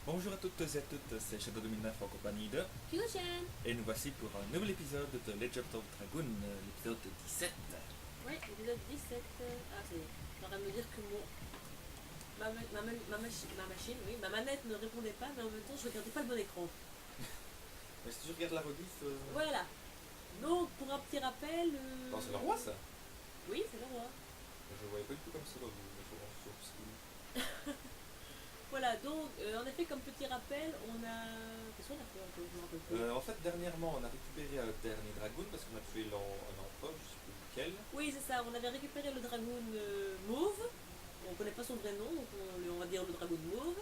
Bonjour à toutes et à toutes, c'est Shadow 2009 en compagnie de... Kyushan. Et nous voici pour un nouvel épisode de Legend of Dragoon, l'épisode 17. Ouais, épisode 17. Ah, c'est. Je suis en train de me dire que ma manette ne répondait pas, mais en même temps, je regardais pas le bon écran. Mais si tu regardes la rediff... Voilà. Donc, pour un petit rappel. Non, c'est le roi ça. Oui, c'est le roi. Je voyais pas du tout comme ça dans le ski. Voilà, donc, en effet, comme petit rappel, on a. Qu'est-ce qu'on a fait encore? Je me rappelle plus. En fait, dernièrement, on a récupéré un dernier dragoon parce qu'on a tué un empereur, je sais plus lequel. Oui, c'est ça, on avait récupéré le dragoon mauve. On connaît pas son vrai nom, donc on va dire le dragoon mauve.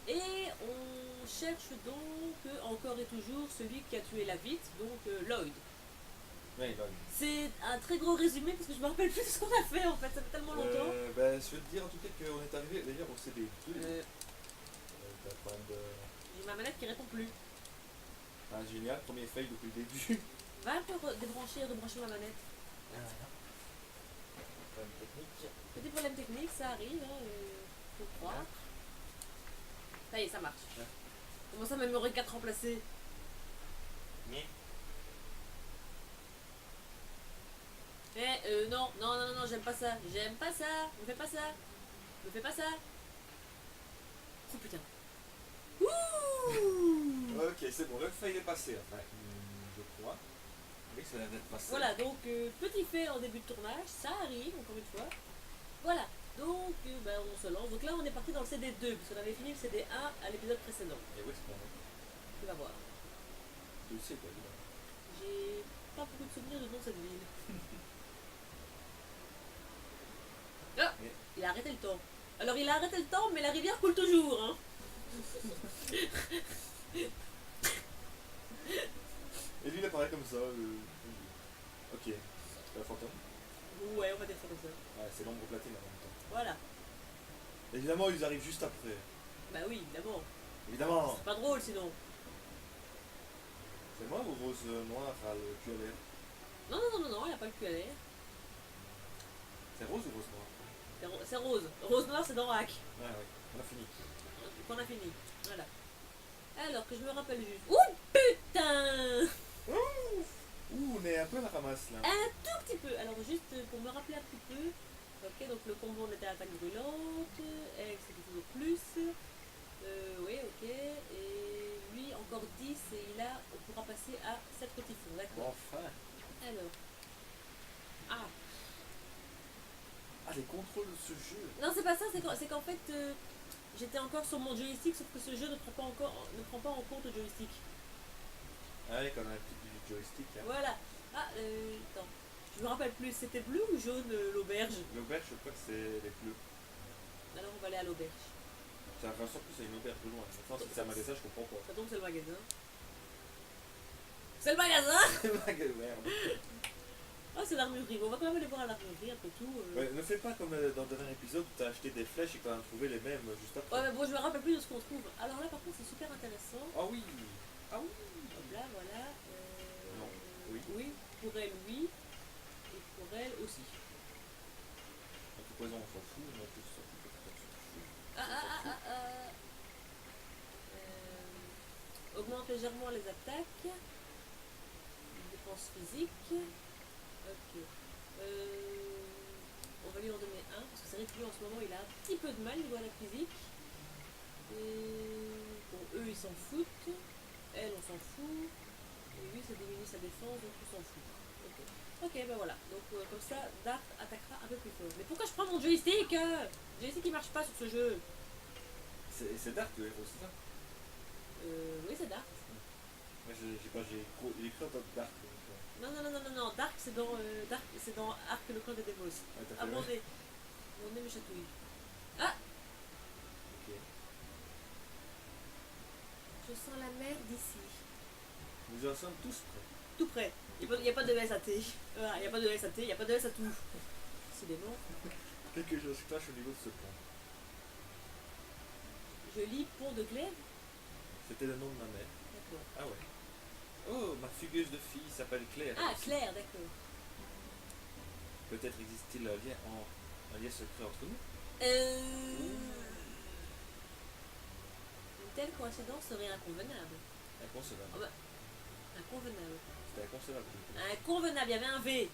Et on cherche donc encore et toujours celui qui a tué la Vite, donc Lloyd. Ouais, Lloyd. C'est un très gros résumé parce que je me rappelle plus de ce qu'on a fait en fait, ça fait tellement longtemps. Je vais te dire en tout cas qu'on est arrivé d'ailleurs au CD2. T'as un problème de... J'ai ma manette qui répond plus. Ah, génial, premier fail depuis le début. Va un peu débrancher et rebrancher ma manette. Problème technique. Petit problème technique, ça arrive, hein, faut croire. Ça y est, ça marche. Ouais. Comment ça, Memory 4 remplacé? Mais... Non, j'aime pas ça. J'aime pas ça. Me fais pas ça. Me fais pas ça. Oh putain. Ouh. Ok, c'est bon, le fail est passé, enfin, je crois. Oui, ça vient d'être passé. Voilà, donc petit fait en début de tournage, ça arrive encore une fois. Voilà, donc on se lance. Donc là, on est parti dans le CD2, parce qu'on avait fini le CD1 à l'épisode précédent. Et où est-ce qu'on est? Tu vas voir. Tu le sais, quoi, évidemment. J'ai pas beaucoup de souvenirs de nom de cette ville. Ah, il a arrêté le temps. Alors il a arrêté le temps, mais la rivière coule toujours. Hein. Et lui, il apparaît comme ça. Ok. La fantôme. Ouais, on va dire ça comme ça. Ouais, c'est l'ombre platine en même temps. Voilà. Évidemment, ils arrivent juste après. Bah oui, évidemment. Évidemment. C'est pas drôle sinon. C'est moi ou Rose Noire à le cul à l'air? Non, il n'y a pas le cul à l'air. C'est Rose ou Rose Noire? C'est rose. Rose noire, c'est dans Rack. Ouais, ouais. On a fini. Qu'on a fini. Voilà. Alors que je me rappelle juste. Ouh putain! Ouh, on est un peu à la ramasse là. Un tout petit peu. Alors juste pour me rappeler un petit peu. Ok, donc le combo on était à attaque brûlante. Elle c'était toujours plus. Oui, ok. Et lui encore 10 et on pourra passer à 7 petits fonds. D'accord. Enfin. Alors. Ah. Ah, les contrôles de ce jeu. Non, c'est pas ça, c'est qu'en fait, j'étais encore sur mon joystick, sauf que ce jeu ne prend pas en compte le joystick. Ah oui, quand on a un petit joystick. Hein. Voilà. Ah, attends. Je me rappelle plus, c'était bleu ou jaune l'auberge? L'auberge, je crois que c'est les bleus. Alors on va aller à l'auberge. Ça ressemble plus à une auberge de loin. Enfin, si c'est un magasin, je comprends pas. Ça tombe, c'est le magasin. C'est le magasin! Le magasin, merde. Ah, c'est l'armurerie. On va quand même aller voir à l'armurerie après tout. Ouais, ne fais pas comme dans le dernier épisode où t'as acheté des flèches et que t'en as trouvé les mêmes juste après. Ouais, mais bon, je me rappelle plus de ce qu'on trouve. Alors là, par contre, c'est super intéressant. Ah oui. Ah oui. Hop là, voilà. Non. Oui. Oui, pour elle, oui. Et pour elle aussi. Un coup poison, on s'en fout. Mais en plus, on s'en fout. Augmente légèrement les attaques. Défense physique. Ok. On va lui en donner un, parce que c'est vrai que lui en ce moment il a un petit peu de mal niveau attaque physique. Et bon, eux ils s'en foutent. Elle on s'en fout. Et lui ça diminue sa défense, donc on s'en fout. Ok, ben voilà. Donc comme ça, Dart attaquera un peu plus fort. Mais pourquoi je prends mon joystick? Le joystick il marche pas sur ce jeu. C'est Dark le héros, c'est ça? Oui c'est Dart. Moi j'ai écrit en tant que Dark. Non, Dark c'est dans Arc le clan des Demos. Ouais, t'as fait Abondé. Mon nez me chatouille. Ah! Ok. Je sens la mer d'ici. Nous en sommes tous prêts. Tout près. Il n'y a pas de SAT. Voilà, il n'y a pas de SAT, il n'y a pas de SAT tout. C'est des noms. Quelque chose cloche au niveau de ce pont. Je lis Pont de Glaive. C'était le nom de ma mère. D'accord. Ah ouais. Oh, ma fugueuse de fille s'appelle Claire. Ah, Claire, d'accord. Peut-être existe-t-il un lien secret entre nous? Je ne telle coïncidence serait inconvenable. Inconcevable. Oh bah, inconvenable. C'était inconcevable. Inconvenable, il y avait un V.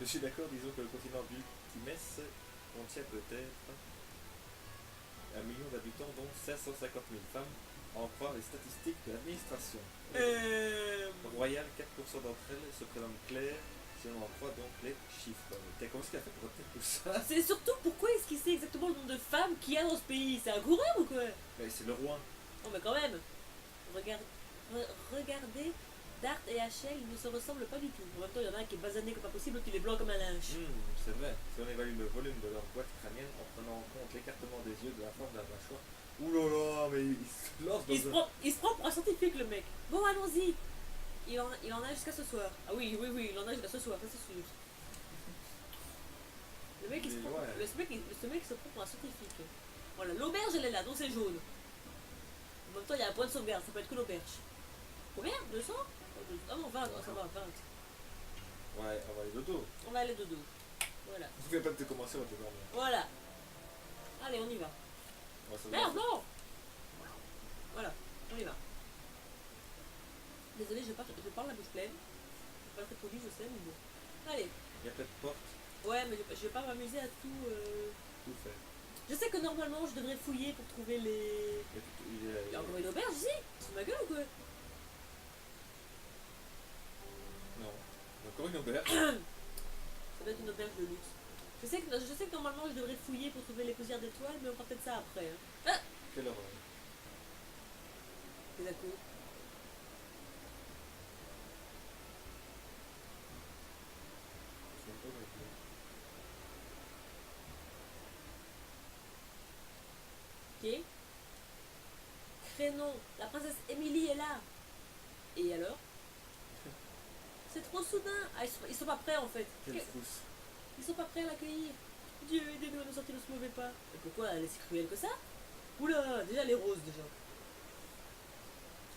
Je suis d'accord, disons que le continent d'Ultimès contient peut-être 1 million d'habitants, dont 550 000 femmes, à en croire les statistiques de l'administration. Royal, 4% d'entre elles se prénomment Claire, si on en croit donc les chiffres. T'as comment est-ce qu'il a fait pour retenir tout ça? C'est surtout pourquoi est-ce qu'il sait exactement le nombre de femmes qu'il y a dans ce pays? C'est un coureur ou quoi? Mais c'est le roi. Non mais quand même. Regardez, Dart et Hachel, ils ne se ressemblent pas du tout. En même temps, il y en a un qui est basané comme pas possible, l'autre il est blanc comme un linge. C'est vrai. Si on évalue le volume de leur boîte crânienne en prenant en compte l'écartement des yeux, de la forme de la mâchoire. Ouh là là, mais il se lance dans Il se prend pour un scientifique le mec. Bon, allons-y. Il en a jusqu'à ce soir. Ah oui, il en a jusqu'à ce soir, ça c'est sûr. Le mec, il se prend, Ouais. ce mec se prend pour un scientifique. Voilà, l'auberge elle est là, donc c'est jaune. En même temps, il y a un point de sauvegarde, ça peut être que l'auberge. Combien? 200? Ah non, 20, ça va, 20. Ouais, on va aller dodo. On va aller dodo. Voilà. On ne pas de commencer, on va te dormir. Voilà. Allez, on y va. On va se Merde, dormir. non! Voilà, on y va. Désolé, je parle la bouche pleine. Je pas très poli, je sais, mais bon. Allez. Il y a peut-être porte, Ouais, mais je vais pas m'amuser à tout. tout fait. Je sais que normalement, je devrais fouiller pour trouver les. Il y a encore une auberge ici? C'est ma gueule ou quoi? Non. Encore une auberge. Ça doit être une auberge de luxe. Je sais que normalement, je devrais fouiller pour trouver les poussières d'étoiles, mais on fera peut-être ça après. Hein. Ah! Quelle horreur. Les accos. Je sais même pas où elle est. Ok. Crénon, la princesse Émilie est là. Et alors? C'est trop soudain. Ah, ils sont pas prêts en fait. Quelle frousse. Ils sont pas prêts à l'accueillir. Dieu, aidez-nous à nous sortir de ce mauvais pas. Et pourquoi elle est si cruelle que ça? Oula, déjà elle est rose déjà.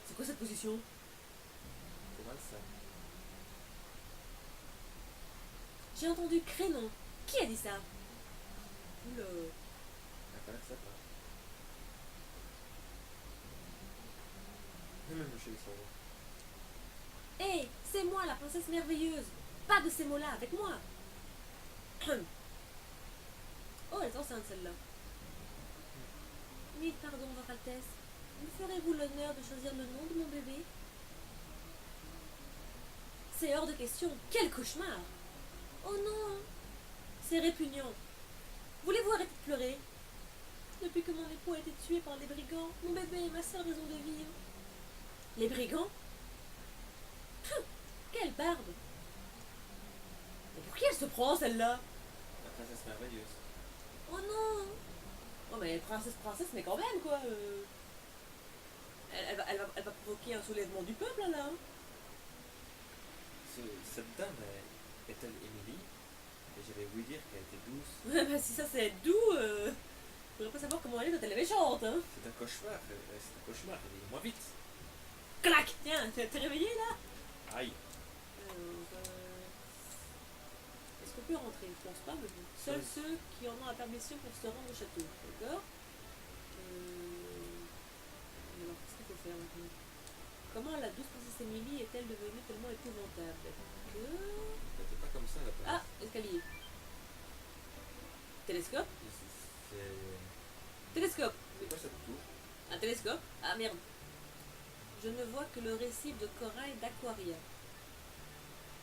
C'est quoi cette position? C'est mal ça. J'ai entendu Crénon. Qui a dit ça? Oula. Elle paraît sympa. Même le chez le cerveau. Hé, c'est moi la princesse merveilleuse. Pas de ces mots-là avec moi. Oh, elle est enceinte celle-là. Mille pardons, Votre Altesse. Me ferez-vous l'honneur de choisir le nom de mon bébé? C'est hors de question. Quel cauchemar! Oh non! C'est répugnant. Voulez-vous arrêter de pleurer? Depuis que mon époux a été tué par les brigands, mon bébé et ma sœur raison de vivre. Les brigands? Quelle barbe! Mais pour qui elle se prend celle-là? La princesse merveilleuse. Oh non! Oh mais princesse, mais quand même quoi! Elle va provoquer un soulèvement du peuple là! Hein. Cette dame est-elle Émilie? Et j'avais ouï dire qu'elle était douce. Ouais, bah si ça c'est être doux, faudrait pas savoir comment elle est quand elle est méchante! Hein. C'est un cauchemar. C'est un cauchemar. Réveillez-moi vite. Clac! Tiens, t'es réveillé là? Aïe. Est-ce qu'on peut rentrer? Je pense pas, mais bon. Seuls ceux qui en ont la permission pour se rendre au château. D'accord? Alors, qu'est-ce qu'il faut faire maintenant? Comment la douce princesse Émilie est-elle devenue tellement épouvantable? C'était pas comme ça la Ah, princesse. escalier. Télescope? C'est Télescope! quoi cette tour? Un télescope? Ah merde! Je ne vois que le récif de corail d'Aquaria.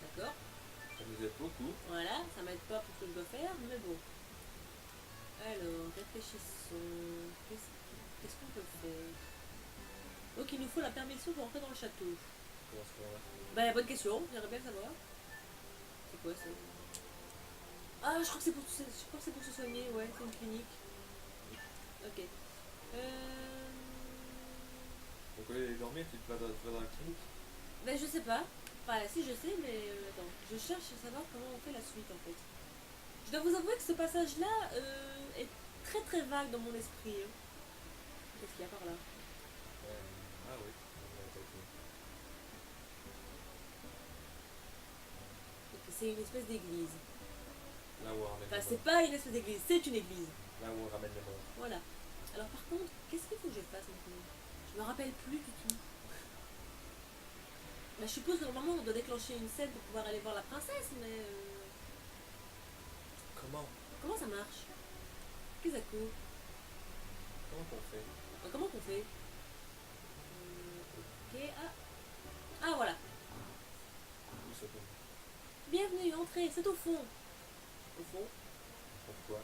D'accord? Ça nous aide beaucoup. Voilà, ça m'aide pas pour ce que je dois faire, mais bon. Alors, réfléchissons. Qu'est-ce qu'on peut faire? Donc il nous faut la permission pour entrer dans le château. Comment est-ce qu'on va? Bah bonne question, j'aimerais bien le savoir. C'est quoi ça? Ah je crois que c'est pour se soigner, ouais, c'est une clinique. Ok. Donc au lieu d'aller dormir, tu vas dans la clinique. Ben je sais pas. Enfin si je sais, mais attends. Je cherche à savoir comment on fait la suite en fait. Je dois vous avouer que ce passage là est très très vague dans mon esprit. Hein. Qu'est-ce qu'il y a par là? Ah oui. Ok, c'est une espèce d'église. Là où on ramène Enfin les c'est morts. pas une espèce d'église, c'est une église. Là où on ramène les morts. Voilà. Alors par contre, qu'est-ce qu'il faut que je fasse maintenant? Je me rappelle plus du tout. Bah, je suppose que normalement on doit déclencher une scène pour pouvoir aller voir la princesse, mais Comment comment ça marche? Kizako, Comment qu'on fait comment qu'on fait? Ok, ah. Ah voilà. Où ça tombe Bienvenue, entrez, c'est au fond. Au fond. Pourquoi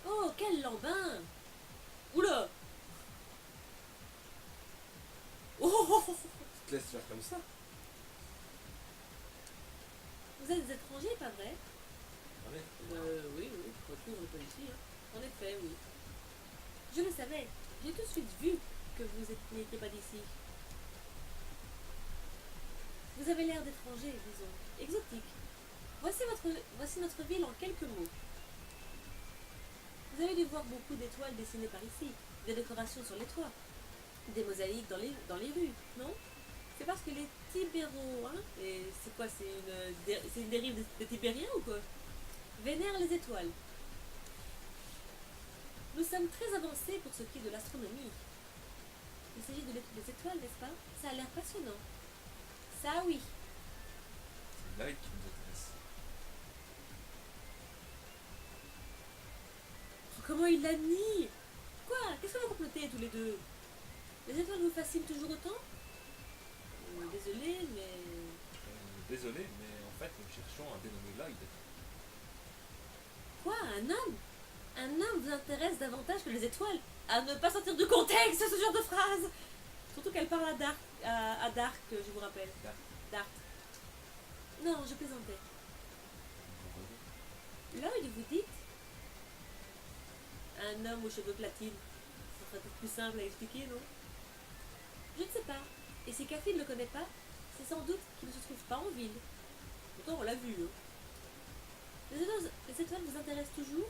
Oh, quel lambin! Oula! Oh, oh, oh, oh. Tu te laisses faire comme ça Vous êtes des étrangers, pas vrai? Allez. Oui, oui, je retrouve pas ici. Hein. En effet, oui. Je le savais. J'ai tout de suite vu que vous n'étiez pas d'ici. Vous avez l'air d'étranger, disons. Exotique. Voici notre ville en quelques mots. Vous avez dû voir beaucoup d'étoiles dessinées par ici, des décorations sur les toits, des mosaïques dans les rues, non? C'est parce que les Tibérois, et c'est quoi, c'est une dérive des Tibériens ou quoi? Vénèrent les étoiles. Nous sommes très avancés pour ce qui est de l'astronomie. Il s'agit de l'étude des étoiles, n'est-ce pas? Ça a l'air passionnant. Ça, oui. C'est Light qui nous intéresse. Oh, comment il l'a nié? Quoi? Qu'est-ce que vous complotez tous les deux? Les étoiles vous fascinent toujours autant? Désolé, mais... Désolé, mais en fait, nous cherchons un dénommé Light. Quoi? Un homme? Un homme vous intéresse davantage que les étoiles? À ne pas sortir du contexte, ce genre de phrase! Surtout qu'elle parle à Dark, je vous rappelle. Dark. Non, je plaisantais. Lloyd, vous dites? Un homme aux cheveux platines. Ce serait peut-être plus simple à expliquer, non? Je ne sais pas. Et si Cathy ne le connaît pas, c'est sans doute qu'il ne se trouve pas en ville. Pourtant, on l'a vu, hein. Les étoiles vous intéressent toujours?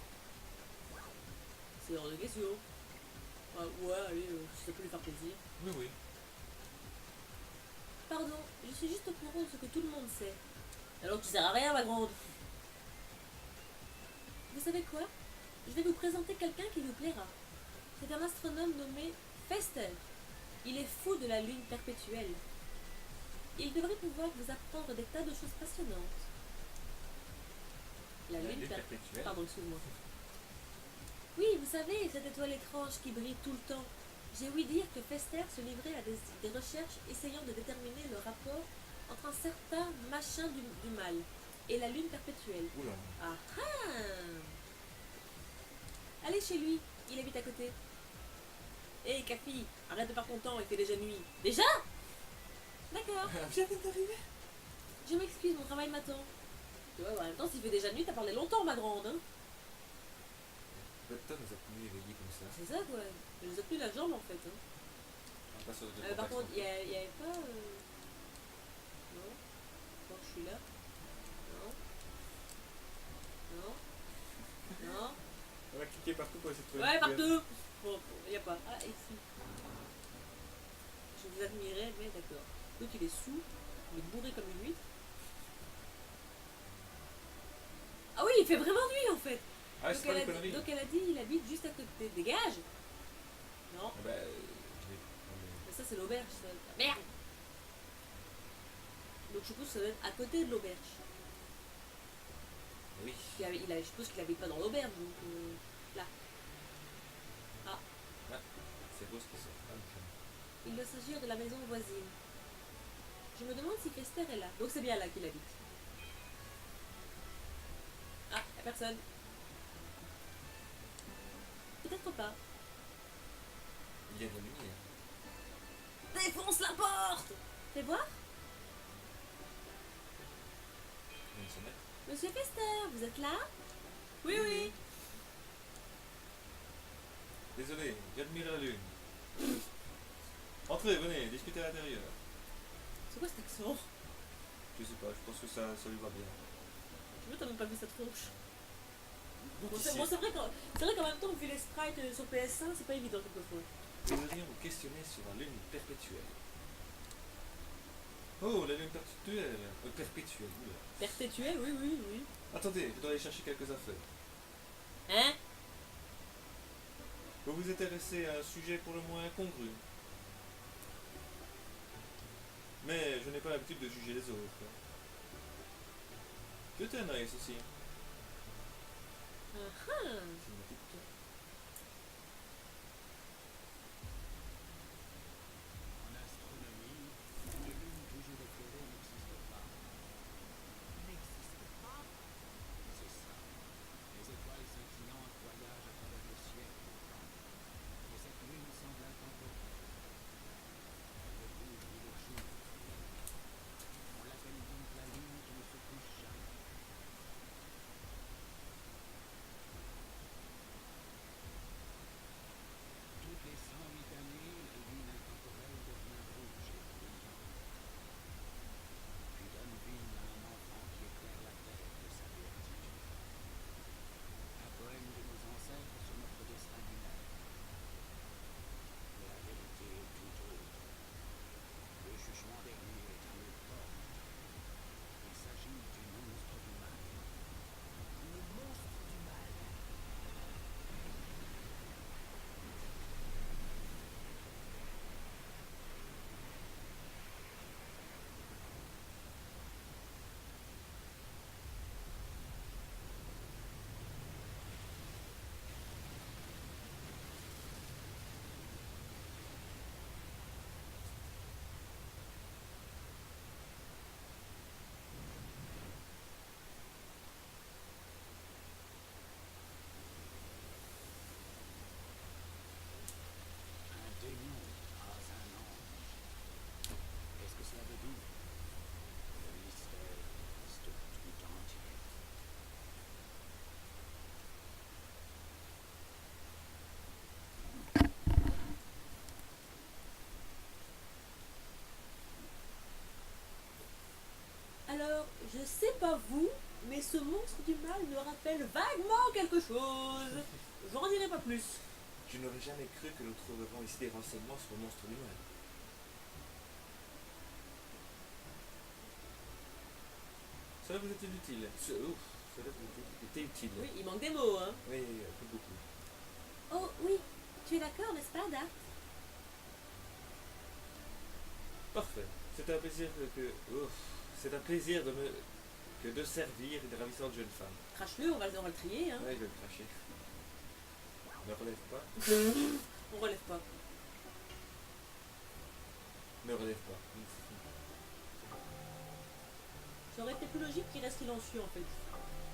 C'est hors de question. Ouais, allez, ça peut lui faire plaisir. Oui, oui. Pardon, je suis juste au courant de ce que tout le monde sait. Alors tu sers à rien, ma grande. Vous savez quoi? Je vais vous présenter quelqu'un qui vous plaira. C'est un astronome nommé Fester. Il est fou de la lune perpétuelle. Il devrait pouvoir vous apprendre des tas de choses passionnantes. La lune perpétuelle. Pardon, excuse-moi. Oui, vous savez, cette étoile étrange qui brille tout le temps. J'ai ouï dire que Fester se livrait à des recherches essayant de déterminer le rapport entre un certain machin du mal et la lune perpétuelle. Oula. Ah ah! Allez chez lui, il habite à côté. Hé, Cathy, arrête de perdre ton temps, il fait déjà nuit. Déjà? D'accord. Viens d'arriver. Je m'excuse, mon travail m'attend. Tu vois, en même temps, s'il fait déjà nuit, t'as parlé longtemps, ma grande. Hein. Peut-être nous a tenu éveillés comme ça. C'est ça, quoi. Je nous ai plus la jambe, en fait. Hein. On passe au Par contre, il y avait pas... Non. Quand je suis là. Non. Non. Non. On va cliquer partout pour essayer de trouver. Ouais, partout. Bon, il n'y a pas. Ah, ici. Je vous admirais, mais d'accord. L'autre, il est sous. Il est bourré comme une huître. Ah oui, il fait vraiment nuit, en fait. Ah, c'est pas une connerie. Donc elle a dit, il habite juste à côté. Dégage. Non. Ah bah, je vais. Mais ça, c'est l'auberge. Ça. Ah, merde. Donc je suppose que ça doit être à côté de l'auberge. Oui. Je suppose qu'il habite pas dans l'auberge, donc là. Ah. C'est beau ce qu'ils sont. Il doit s'agir de la maison voisine. Je me demande si Fester est là. Donc c'est bien là qu'il habite. Ah, y'a personne. Peut-être pas. Il y a de la lumière. Défonce la porte! Fais voir. Il y a une sonnette. Monsieur Fester, vous êtes là? Oui, oui. Désolé, j'admire la lune. Entrez, venez, discutez à l'intérieur. C'est quoi cet accent? Je sais pas, je pense que ça lui va bien. Je veux t'as même pas vu cette tronche. Bon, Ici, c'est vrai qu'en même temps, vu les sprites sur PS1, c'est pas évident quelquefois. nous voudrions vous questionner sur la lune perpétuelle. Oh, la lune perpétuelle. Perpétuelle, oula. Perpétuel, oui, oui, oui. Attendez, je dois aller chercher quelques affaires. Hein? Vous vous intéressez à un sujet pour le moins incongru. Mais je n'ai pas l'habitude de juger les autres. Jetez un œil, ceci. Cinématique. En astronomie, une lune toujours éclairée n'existe pas. N'existe pas? C'est ça. Les étoiles scintillantes voyagent à travers le ciel pourtant. Et cette lune semble intemporelle. Elle ne bouge ni le jour ni la nuit. On l'appelle donc la lune qui ne se couche jamais. Toutes les 108 années, la lune intemporelle devient rouge et brillante. Puis donne vie à un enfant qui éclaire la terre de sa béatitude. Un poème de nos ancêtres sur notre destin lunaire. Mais la vérité est tout autre. Le jugement dernier est un nœud d'or. Il s'agit du monstre du mal. Le monstre du mal. Un démon rase un ange. Qu'est-ce que cela veut dire? Le mystère reste tout entier. Alors, je sais pas vous, mais ce monstre du mal me rappelle vaguement quelque chose. J'en dirai pas plus. Je n'aurais jamais cru que nous trouverions ici des renseignements sur le monstre du mal. Cela vous est-il utile? Ouf, cela vous était utile. Oui, il manque des mots, hein. Oui, un peu beaucoup. Oh oui, tu es d'accord, n'est-ce pas, Dart? Parfait. C'est un plaisir c'est un plaisir que de servir une ravissante jeune femme. Crache-le, on va le trier, hein. Ouais, je vais le cracher. Ne relève pas. On relève pas. Ne relève pas. Ça aurait été plus logique qu'il reste silencieux, en fait.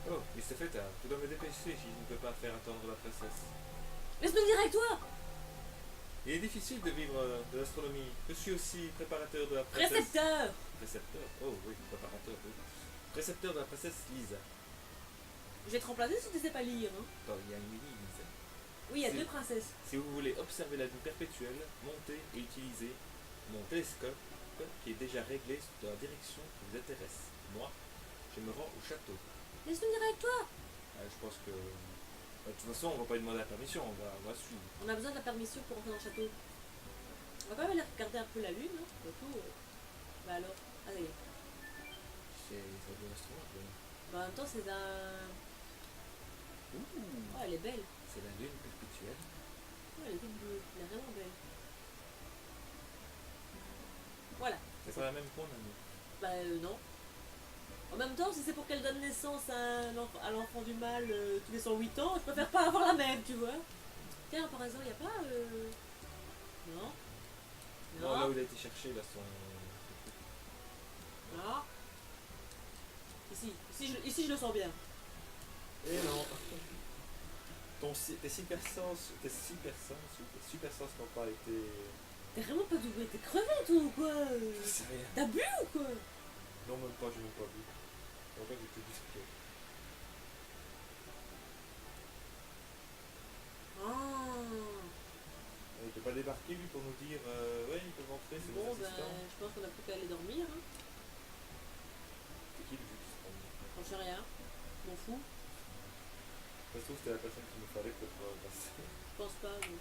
Oh, il s'est fait tard. Je dois me dépêcher si je ne peux pas faire attendre la princesse. Laisse-nous dire avec toi. Il est difficile de vivre de l'astronomie. Je suis aussi préparateur de la princesse. Précepteur. Précepteur. Oh oui, préparateur. Oui. Précepteur de la princesse Lisa. Je vais te remplacer si tu sais pas lire, hein. Attends, il y a une mini Lisa. Oui, il y a C'est- deux princesses. Si vous voulez observer la lune perpétuelle, montez et utilisez mon télescope qui est déjà réglé dans la direction qui vous intéresse. Moi, je me rends au château. Laisse-nous dire avec toi. Je pense que... de toute façon, on va pas lui demander la permission, on va suivre. On a besoin de la permission pour entrer dans le château. On va quand même aller regarder un peu la lune, hein. Après tout, bah alors, ah, ça y est. C'est un instrument. Bah, en même temps, c'est un... Ouh, Oh, elle est belle. c'est la lune perpétuelle. Oh, elle est toute bleue. Elle est vraiment belle. Voilà. C'est pas la même qu'on a, nous. Bah, non. En même temps, si c'est pour qu'elle donne naissance à l'enfant du mal tous les 108 ans, je préfère pas avoir la même, tu vois. Tiens, par exemple, il n'y a pas... Non. Non, là où il a été cherché, là, son... Non. Ici, je le sens bien. Eh non. Tes super sens n'ont pas été... T'es vraiment pas doué, t'es crevé toi ou quoi? Je sais rien. T'as bu ou quoi? Non, même pas, j'ai même pas vu. En fait, j'étais discret. Ah. Il peut pas débarquer, lui, pour nous dire ouais, ils peuvent entrer, c'est Bon, nos ben, assistants. je pense qu'on a plus qu'à aller dormir. Hein. C'est qui le vieux qui se prend? J'en sais rien. M'en fous. Ça se trouve, c'était la personne qu'il nous fallait pour passer. Je pense pas. Mais...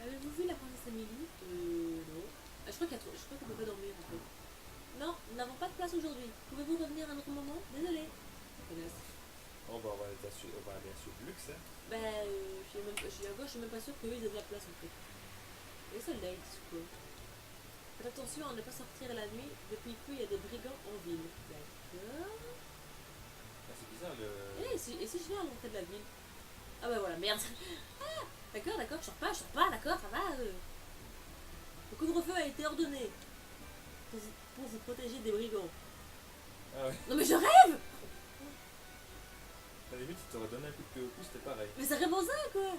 Avez-vous vu la princesse Amélie? Non. Ah, je crois qu'on peut pas dormir en fait. Non, nous n'avons pas de place aujourd'hui. Pouvez-vous revenir à un autre moment? Désolé. Connasse. Oh, bah, on va aller à Sud Luxe, hein. je suis même pas sûre qu'eux ils aient de la place en fait. Les soldats ils disent quoi? Faites attention à ne pas sortir la nuit, depuis peu il y a des brigands en ville. D'accord. Ah, c'est bizarre le. Et si je viens à l'entrée de la ville? Ah bah voilà, merde. Ah, d'accord, je sors pas, d'accord, ça va. Le couvre-feu a été ordonné pour vous protéger des brigands. Ah ouais. Non mais je rêve. À la limite, si t'aurais donné un coup de pied au cul, c'était pareil. Mais ça répond ça quoi.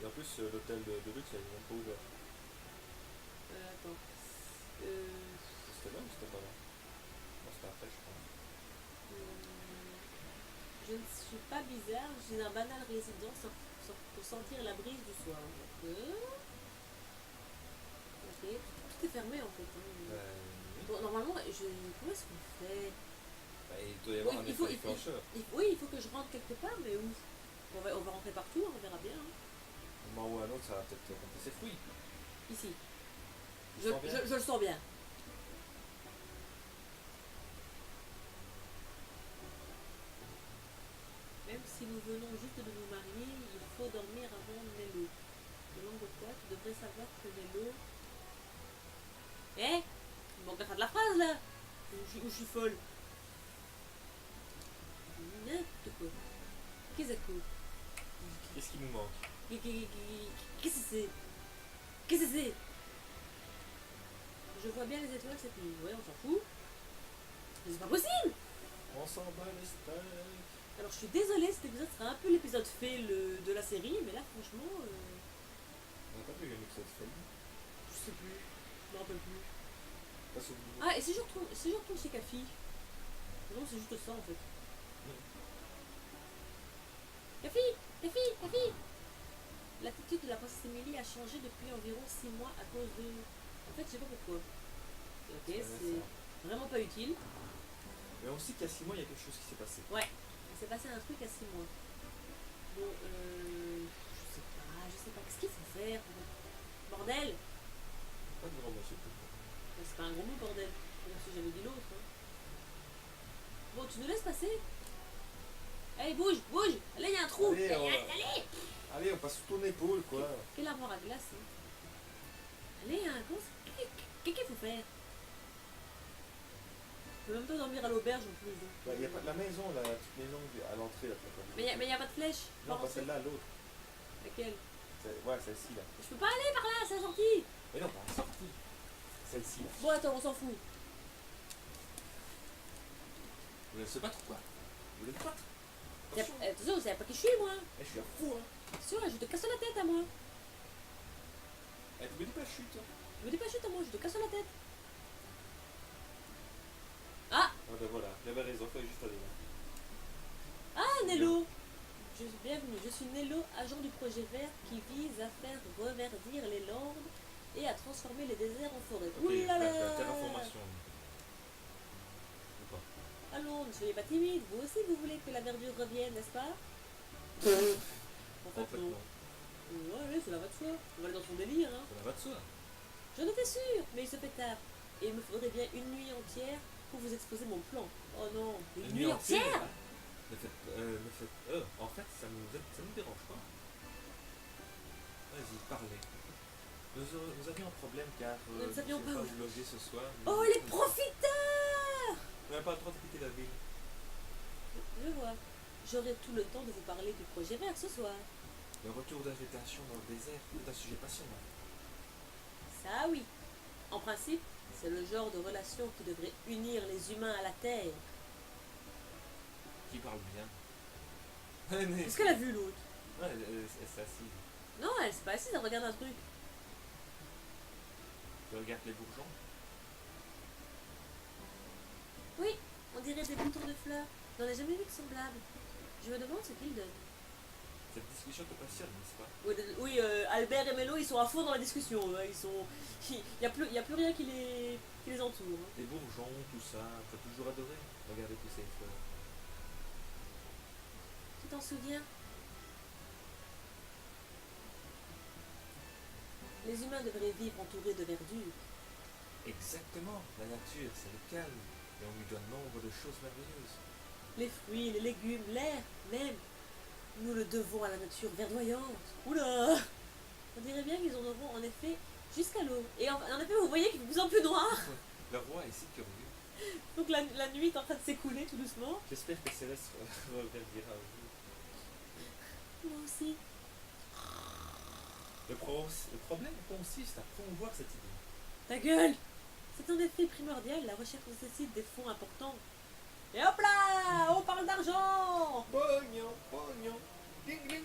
Et en plus, l'hôtel de luxe, il est même pas ouvert. Attends. C'était là ou c'était pas là? Non, c'était après, je crois. Je ne suis pas bizarre, je suis un banal résident pour sentir la brise du soir. Ok, tout est fermé en fait. Oui. Bon, normalement, comment est-ce qu'on fait? Bah, il doit y avoir un effet déclencheur. Oui, il faut que je rentre quelque part, mais où? On va rentrer partout, on verra bien. Hein. Un moment ou un autre, ça va peut-être compter ses fruits. Ici. Tu sens bien? Je le sens bien. Même si nous venons juste de nous marier, il faut dormir avant Nello. Selon de quoi, tu devrais savoir que Nello... Eh, il manque la fin de la phrase là. Ou je suis folle. N'importe quoi. Qu'est-ce que Qu'est-ce qui nous manque? Qu'est-ce que c'est? Qu'est-ce que c'est? Je vois bien les étoiles cette nuit. Ouais, on s'en fout. Mais c'est pas possible. On s'en bat les steaks. Alors je suis désolée, cet épisode sera un peu l'épisode fail de la série, mais là franchement, On n'a pas vu Yannick cette folie. je sais plus, je me rappelle plus. Pas souvenir. Ah, et si je retourne chez Kafi? Non, c'est juste ça en fait. Kafi! L'attitude de la princesse Emily a changé depuis environ 6 mois à cause de... En fait, je sais pas pourquoi. Ok, c'est vraiment pas utile. Mais on sait qu'il y a 6 mois, il y a quelque chose qui s'est passé. Ouais, il s'est passé un truc à 6 mois. Bon, je sais pas, qu'est-ce qu'il faut faire? Bordel! Pas de grand monsieur. C'est pas un gros mot, bordel. Même si j'avais dit l'autre. Hein. Bon, tu nous laisses passer? Allez, bouge! Allez, il y a un trou! Allez! Allez, on passe sous ton épaule, quoi. Quelle armoire à glace, hein. Allez, hein, qu'est-ce qu'il faut faire? Je peux même pas dormir à l'auberge en plus. Donc, Bah, y a pas la maison, la petite maison à l'entrée, là. Mais y a pas de flèche? Non, pas celle-là, l'autre. Laquelle? Ouais, celle-ci, là. Je peux pas aller par là, c'est la sortie! Mais non, pas la sortie. Celle-ci, là. Bon, attends, on s'en fout. Vous voulez se battre ou quoi? Vous voulez te battre? Attention, vous savez pas qui je suis, moi. Eh, je suis un fou, hein. Sûr, je te casse la tête à moi. Eh, tu me dis pas chute, hein. Je me dis pas chute à moi, je te casse la tête. Ah! Ah, ben voilà, j'avais raison, fallait juste aller là. Ah, Nello! Bienvenue, je suis Nello, agent du projet vert qui vise à faire reverdir les landes et à transformer les déserts en forêt. Ok, Ouh là la là! terraformation. Ou pas? Allons, ne soyez pas timide, vous aussi vous voulez que la verdure revienne, n'est-ce pas? En fait, non. Ouais, allez, cela va de soi. On va aller dans son délire, hein. Ça va de soi. J'en étais sûre, mais il se fait tard. Et il me faudrait bien une nuit entière pour vous exposer mon plan. Oh non, une nuit entière? En fait, ça nous dérange pas. Vas-y, parlez. Nous avions un problème car Nous avions pas pas vous loger ce soir. Oh, les profiteurs! On n'a pas le droit de quitter la ville. Je vois. J'aurai tout le temps de vous parler du projet vert ce soir. Le retour de la végétation dans le désert est un sujet passionnant. Ça oui. En principe, c'est le genre de relation qui devrait unir les humains à la Terre. Qui parle bien. Est-ce qu'elle a vu l'autre? Ouais, elle s'est assise. Non, elle s'est pas assise, elle regarde un truc. Tu regardes les bourgeons. Oui, on dirait des boutons de fleurs. J'en ai jamais vu de semblable. Je me demande ce qu'ils donnent. Cette discussion te passionne, n'est-ce pas? Oui, Albert et Mélo, ils sont à fond dans la discussion. Ils sont... Il n'y a plus rien qui les entoure. Hein. Les bourgeons, tout ça, t'as toujours adoré. Regardez tous ces fleurs. Tu t'en souviens? Les humains devraient vivre entourés de verdure. Exactement, la nature, c'est le calme, et on lui donne nombre de choses merveilleuses. Les fruits, les légumes, l'air, même. Nous le devons à la nature verdoyante. Oula! On dirait bien qu'ils en auront en effet jusqu'à l'eau. Et en effet, vous voyez qu'il est de plus en plus noir. Le roi est si curieux. Donc la nuit est en train de s'écouler tout doucement. J'espère que Céleste reviendra un jour. Moi aussi. Le problème consiste à promouvoir cette idée. Ta gueule! C'est en effet primordial, la recherche nécessite des fonds importants. Et hop là! On parle d'argent! Pognon, pognon, ding ding.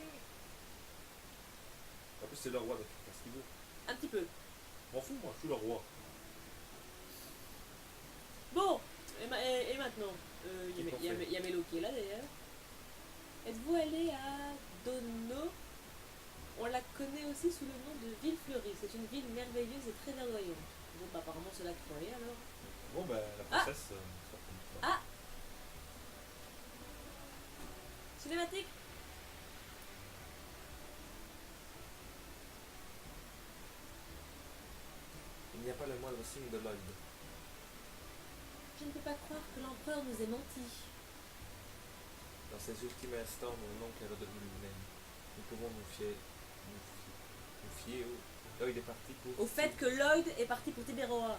En plus, c'est le roi, donc il fait ce qu'il veut. Un petit peu. M'en fous, moi, je suis le roi. Bon, et maintenant, il Qu'est-ce qu'on fait y a Mélo qui est là d'ailleurs. Êtes-vous allé à Dono? On la connaît aussi sous le nom de Ville Fleurie. C'est une ville merveilleuse et très verdoyante. Bon, bah apparemment c'est là qu'il faut aller alors. Bon, bah, la princesse. sera comme ça. Ah! Cinématique! Il n'y a pas le moindre signe de Lloyd. Je ne peux pas croire que l'empereur nous ait menti. Dans ces ultimes instants, mon oncle est redevenu lui-même. Nous pouvons nous fier au... Lloyd est parti pour... Au fait que Lloyd est parti pour Tiberoa.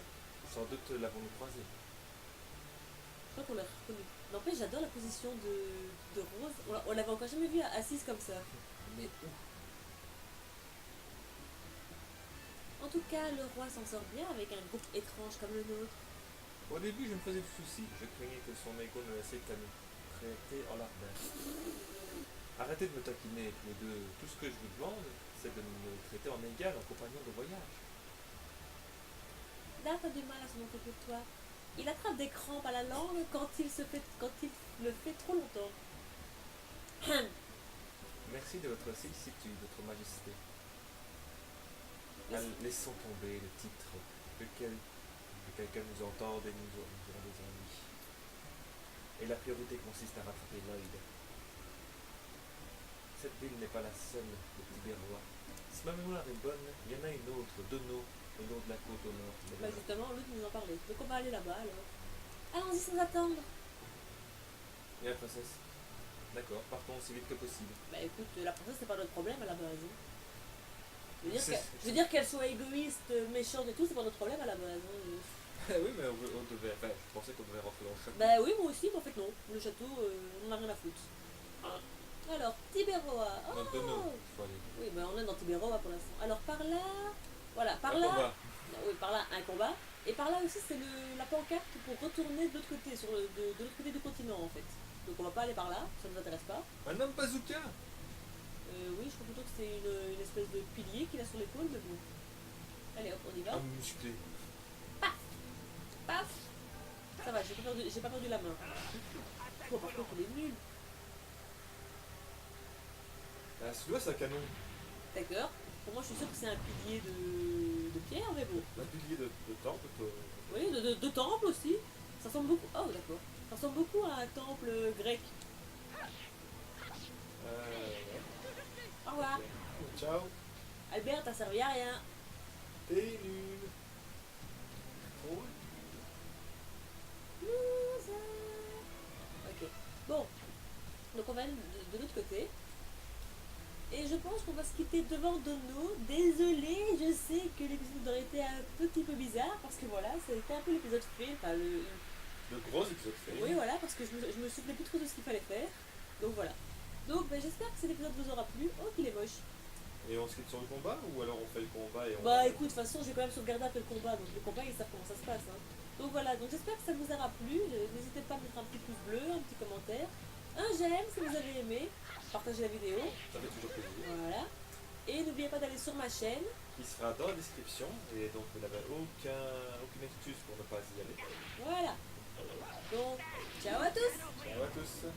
Sans doute l'avons-nous croisé. Je crois qu'on l'a reconnu. N'empêche, j'adore la position de Rose. On l'avait encore jamais vue assise comme ça. Mais où? En tout cas, le roi s'en sort bien avec un groupe étrange comme le nôtre. Au début, je me faisais du souci. Je craignais que son égo ne laissait qu'à nous traiter en lardin. Arrêtez de me taquiner tous les deux. Tout ce que je vous demande, c'est de me traiter en égal, en compagnon de voyage. Dart a du mal à se montrer pour toi. Il attrape des crampes à la langue quand il le fait trop longtemps. Merci de votre sollicitude, votre majesté. Laissons tomber le titre. Que quelqu'un nous entende et nous aurons des ennuis. Et la priorité consiste à rattraper Lloyd. Cette ville n'est pas la seule de Tiberoa. Si ma mémoire est bonne, il y en a une autre, Dono, au nord de la côte au nord. Bah justement, l'autre nous en parlait. Donc on va aller là-bas alors. Allons-y sans attendre. Et la princesse? D'accord, partons aussi vite que possible. Bah écoute, la princesse c'est pas notre problème à la base. Hein. C'est- Je veux dire qu'elle soit égoïste, méchante et tout, c'est pas notre problème à la base. Hein. Oui, mais on devait... Enfin, je pensais qu'on devait rentrer dans le château. Bah oui, moi aussi, mais en fait non. Le château, on en a rien à foutre. Alors, Tiberoa. Non, Oh Dono, faut aller. Oui, bah on est dans Tiberoa pour l'instant. Alors par là... Voilà, par Un là... combat. Oui, par là, un combat. Et par là aussi, c'est la pancarte pour retourner de l'autre côté, de l'autre côté du continent en fait. Donc on va pas aller par là, ça nous intéresse pas. Un homme bazooka. Oui, je crois plutôt que c'est une espèce de pilier qu'il a sur l'épaule, mais bon. Allez hop, on y va. Un musclé. Paf. Ça va, j'ai pas perdu la main. Oh, par contre, il est nul. Ah, celui-là, c'est un canon. D'accord. Pour moi, je suis sûre que c'est un pilier de pierre, mais bon. Un pilier de temple. Oui, de temple aussi. Ça ressemble beaucoup. Oh, d'accord. Ça ressemble beaucoup à un temple grec. Ouais. Au revoir. Ciao. Albert, t'as servi à rien. T'es nul. Oh. Loser. Ok. Bon. Donc on va aller de l'autre côté. Et je pense qu'on va se quitter devant Dono. Désolée, je sais que l'épisode aurait été un petit peu bizarre parce que voilà, c'était un peu l'épisode fait. Enfin, Le gros épisode fait. Oui, voilà, parce que je me souvenais plus trop de ce qu'il fallait faire. Donc voilà. Donc ben, j'espère que cet épisode vous aura plu. Oh, qu'il est moche. Et on se quitte sur le combat ou alors on fait le combat et on... Bah écoute, de toute façon, j'ai quand même sauvegardé un peu le combat. Donc le combat, ils savent comment ça se passe. Hein. Donc voilà, donc j'espère que ça vous aura plu. N'hésitez pas à mettre un petit pouce bleu, un petit commentaire. Un j'aime si vous avez aimé. Partagez la vidéo. Ça fait toujours plaisir. Voilà. Et n'oubliez pas d'aller sur ma chaîne. Qui sera dans la description et donc vous n'avez aucune excuse pour ne pas y aller. Voilà. Donc, ciao à tous. Ciao à tous.